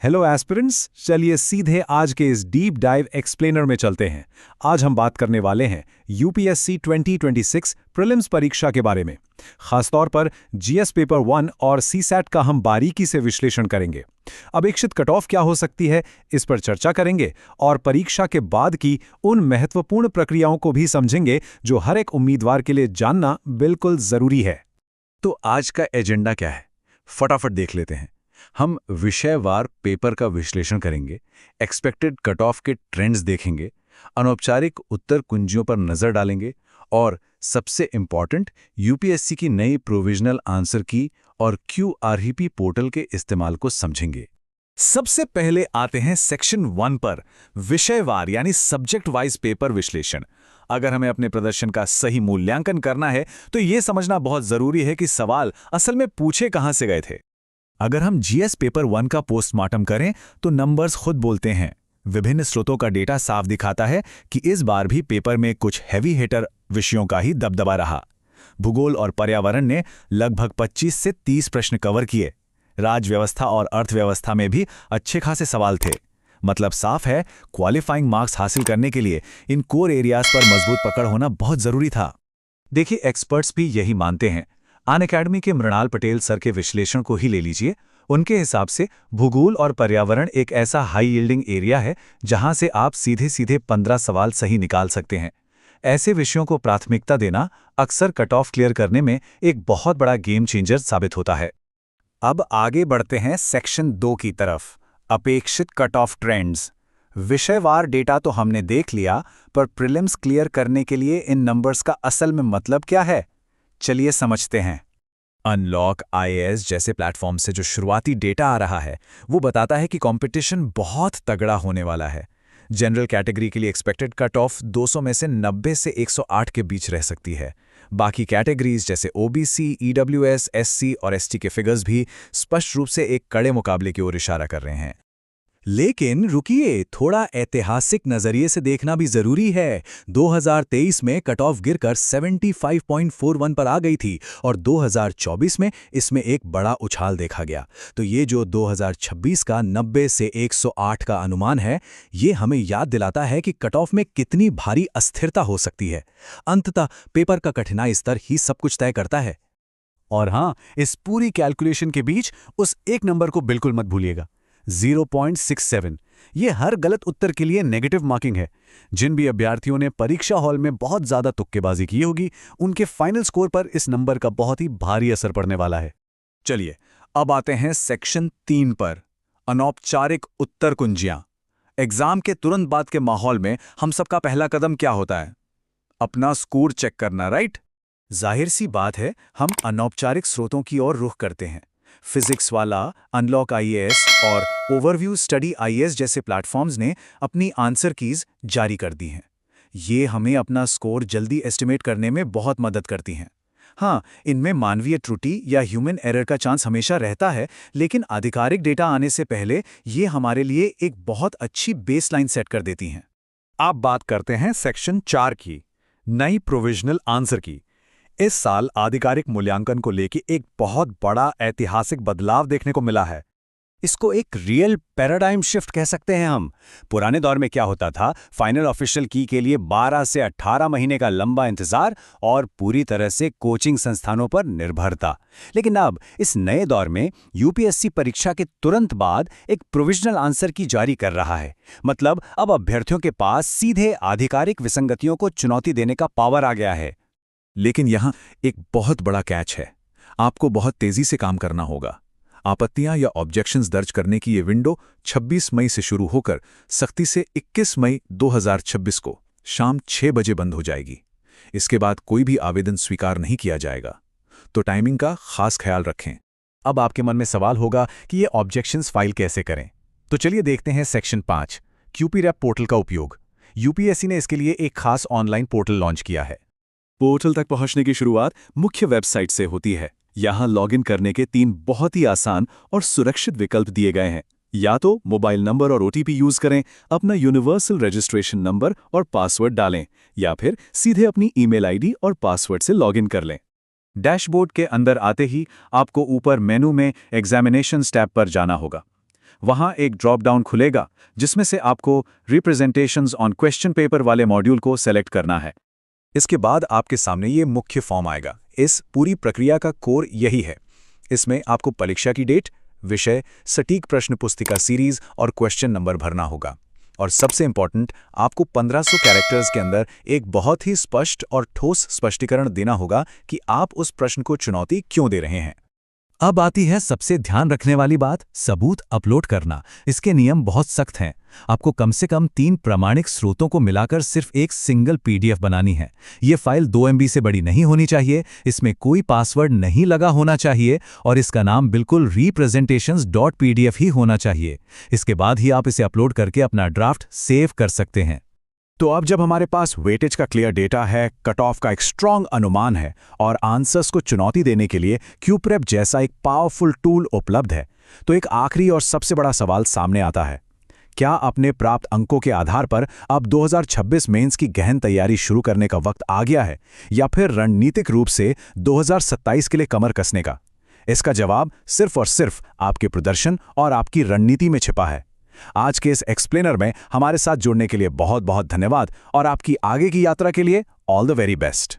Hello aspirants, चलिए सीधे आज के इस डीप डाइव एक्सप्लेनर में चलते हैं। आज हम बात करने वाले हैं यूपीएससी 2026 प्रीलिम्स परीक्षा के बारे में। खासतौर पर जीएस पेपर 1 और सीसैट का हम बारीकी से विश्लेषण करेंगे। अपेक्षित कट ऑफ क्या हो सकती है, इस पर चर्चा करेंगे और परीक्षा के बाद की उन महत्वपूर्ण प्रक्रियाओं को भी समझेंगे जो हर एक उम्मीदवार के लिए जानना बिल्कुल जरूरी है। तो आज का एजेंडा क्या है, फटाफट देख लेते हैं। हम विषयवार पेपर का विश्लेषण करेंगे, एक्सपेक्टेड कट ऑफ के ट्रेंड्स देखेंगे, अनौपचारिक उत्तर कुंजियों पर नजर डालेंगे और सबसे इंपॉर्टेंट यूपीएससी की नई प्रोविजनल आंसर की और क्यूआरईपी पोर्टल के इस्तेमाल को समझेंगे। सबसे पहले आते हैं सेक्शन 1 पर, विषयवार यानी सब्जेक्ट वाइज पेपर विश्लेषण। अगर हमें अपने प्रदर्शन का सही मूल्यांकन करना है तो यह समझना बहुत जरूरी है कि सवाल असल में पूछे कहां से गए थे। अगर हम जीएस पेपर 1 का पोस्टमार्टम करें तो नंबर्स खुद बोलते हैं। विभिन्न स्रोतों का डेटा साफ दिखाता है कि इस बार भी पेपर में कुछ हैवी हिटर विषयों का ही दबदबा रहा। भूगोल और पर्यावरण ने लगभग 25 से 30 प्रश्न कवर किए। राज्य व्यवस्था और अर्थव्यवस्था में भी अच्छे खासे सवाल थे। मतलब साफ है, क्वालिफाइंग मार्क्स हासिल करने के लिए इन कोर एरियाज पर मजबूत पकड़ होना बहुत जरूरी था। देखिए, एक्सपर्ट्स भी यही मानते हैं। अनअकैडमी के मृणाल पटेल सर के विश्लेषण को ही ले लीजिए। उनके हिसाब से भूगोल और पर्यावरण एक ऐसा हाई यील्डिंग एरिया है जहां से आप सीधे सीधे 15 सवाल सही निकाल सकते हैं। ऐसे विषयों को प्राथमिकता देना अक्सर कट ऑफ क्लियर करने में एक बहुत बड़ा गेम चेंजर साबित होता है। अब आगे बढ़ते हैं सेक्शन 2 की तरफ, अपेक्षित कट ऑफ ट्रेंड्स। विषयवार डेटा तो हमने देख लिया, पर प्रीलिम्स क्लियर करने के लिए इन नंबर्स का असल में मतलब क्या है, चलिए समझते हैं। अनलॉक आईएएस जैसे प्लेटफॉर्म से जो शुरुआती डेटा आ रहा है वो बताता है कि कंपटीशन बहुत तगड़ा होने वाला है। जनरल कैटेगरी के लिए एक्सपेक्टेड कट ऑफ 200 में से 90 से 108 के बीच रह सकती है। बाकी कैटेगरीज जैसे ओबीसी, ईडब्ल्यूएस, एससी और एसटी के फिगर्स भी स्पष्ट रूप से एक कड़े मुकाबले की ओर इशारा कर रहे हैं। लेकिन रुकिए, थोड़ा ऐतिहासिक नजरिए से देखना भी जरूरी है। 2023 में कट ऑफ गिरकर 75.41 पर आ गई थी और 2024 में इसमें एक बड़ा उछाल देखा गया। तो ये जो 2026 का 90 से 108 का अनुमान है, ये हमें याद दिलाता है कि कट ऑफ में कितनी भारी अस्थिरता हो सकती है। अंततः पेपर का कठिनाई स्तर ही सब कुछ तय करता है। और हाँ, इस पूरी कैलकुलेशन के बीच उस एक नंबर को बिल्कुल मत भूलिएगा, 0.67। ये हर गलत उत्तर के लिए नेगेटिव मार्किंग है। जिन भी अभ्यर्थियों ने परीक्षा हॉल में बहुत ज्यादा तुक्केबाजी की होगी, उनके फाइनल स्कोर पर इस नंबर का बहुत ही भारी असर पड़ने वाला है। चलिए अब आते हैं सेक्शन 3 पर, अनौपचारिक उत्तर कुंजियां। एग्जाम के तुरंत बाद के माहौल में हम सबका पहला कदम क्या होता है? अपना स्कोर चेक करना, राइट? जाहिर सी बात है, हम अनौपचारिक स्रोतों की ओर रुख करते हैं। फिजिक्स वाला, अनलॉक आईएएस और ओवरव्यू स्टडी आईएएस जैसे प्लेटफॉर्म्स ने अपनी आंसर कीज जारी कर दी हैं। ये हमें अपना स्कोर जल्दी एस्टिमेट करने में बहुत मदद करती हैं। हाँ, इनमें मानवीय त्रुटि या ह्यूमन एरर का चांस हमेशा रहता है, लेकिन आधिकारिक डेटा आने से पहले ये हमारे लिए एक बहुत अच्छी बेसलाइन सेट कर देती हैं। अब बात करते हैं सेक्शन 4 की, नई प्रोविजनल आंसर की। इस साल आधिकारिक मूल्यांकन को लेकर एक बहुत बड़ा ऐतिहासिक बदलाव देखने को मिला है। इसको एक रियल पैराडाइम शिफ्ट कह सकते हैं हम। पुराने दौर में क्या होता था, फाइनल ऑफिशियल की के लिए 12 से 18 महीने का लंबा इंतजार और पूरी तरह से कोचिंग संस्थानों पर निर्भरता। लेकिन अब इस नए दौर में यूपीएससी परीक्षा के तुरंत बाद एक प्रोविजनल आंसर की जारी कर रहा है। मतलब अब अभ्यर्थियों के पास सीधे आधिकारिक विसंगतियों को चुनौती देने का पावर आ गया है। लेकिन यहां एक बहुत बड़ा कैच है, आपको बहुत तेजी से काम करना होगा। आपत्तियां या ऑब्जेक्शंस दर्ज करने की ये विंडो 26 मई से शुरू होकर सख्ती से 21 मई 2026 को शाम 6 बजे बंद हो जाएगी। इसके बाद कोई भी आवेदन स्वीकार नहीं किया जाएगा, तो टाइमिंग का खास ख्याल रखें। अब आपके मन में सवाल होगा कि ये ऑब्जेक्शंस फाइल कैसे करें, तो चलिए देखते हैं सेक्शन 5, क्यूपीरैप पोर्टल का उपयोग। यूपीएससी ने इसके लिए एक खास ऑनलाइन पोर्टल लॉन्च किया है। पोर्टल तक पहुंचने की शुरुआत मुख्य वेबसाइट से होती है। यहां लॉगिन करने के 3 बहुत ही आसान और सुरक्षित विकल्प दिए गए हैं। या तो मोबाइल नंबर और ओटीपी यूज करें, अपना यूनिवर्सल रजिस्ट्रेशन नंबर और पासवर्ड डालें, या फिर सीधे अपनी ईमेल आईडी और पासवर्ड से लॉगिन कर लें। डैशबोर्ड के अंदर आते ही आपको ऊपर मेनू में एग्जामिनेशंस टैब पर जाना होगा। वहाँ एक ड्रॉप डाउन खुलेगा जिसमें से आपको रिप्रेजेंटेशंस ऑन क्वेश्चन पेपर वाले मॉड्यूल को सेलेक्ट करना है। इसके बाद आपके सामने ये मुख्य फॉर्म आएगा। इस पूरी प्रक्रिया का कोर यही है। इसमें आपको परीक्षा की डेट, विषय, सटीक प्रश्न पुस्तिका सीरीज और क्वेश्चन नंबर भरना होगा। और सबसे इंपॉर्टेंट, आपको 1500 कैरेक्टर्स के अंदर एक बहुत ही स्पष्ट और ठोस स्पष्टीकरण देना होगा कि आप उस प्रश्न को चुनौती क्यों दे रहे हैं। अब आती है सबसे ध्यान रखने वाली बात, सबूत अपलोड करना। इसके नियम बहुत सख्त हैं। आपको कम से कम 3 प्रामाणिक स्रोतों को मिलाकर सिर्फ एक सिंगल पीडीएफ बनानी है। ये फाइल 2 MB से बड़ी नहीं होनी चाहिए, इसमें कोई पासवर्ड नहीं लगा होना चाहिए और इसका नाम बिल्कुल representations.pdf ही होना चाहिए। इसके बाद ही आप इसे अपलोड करके अपना ड्राफ्ट सेव कर सकते हैं। तो अब जब हमारे पास वेटेज का क्लियर डेटा है, कट ऑफ का एक स्ट्रॉन्ग अनुमान है और आंसर्स को चुनौती देने के लिए क्यूप्रेप जैसा एक पावरफुल टूल उपलब्ध है, तो एक आखिरी और सबसे बड़ा सवाल सामने आता है। क्या अपने प्राप्त अंकों के आधार पर अब 2026 मेंस की गहन तैयारी शुरू करने का वक्त आ गया है, या फिर रणनीतिक रूप से 2027 के लिए कमर कसने का? इसका जवाब सिर्फ और सिर्फ आपके प्रदर्शन और आपकी रणनीति में छिपा है। आज के इस एक्सप्लेनर में हमारे साथ जुड़ने के लिए बहुत बहुत धन्यवाद और आपकी आगे की यात्रा के लिए ऑल द वेरी बेस्ट।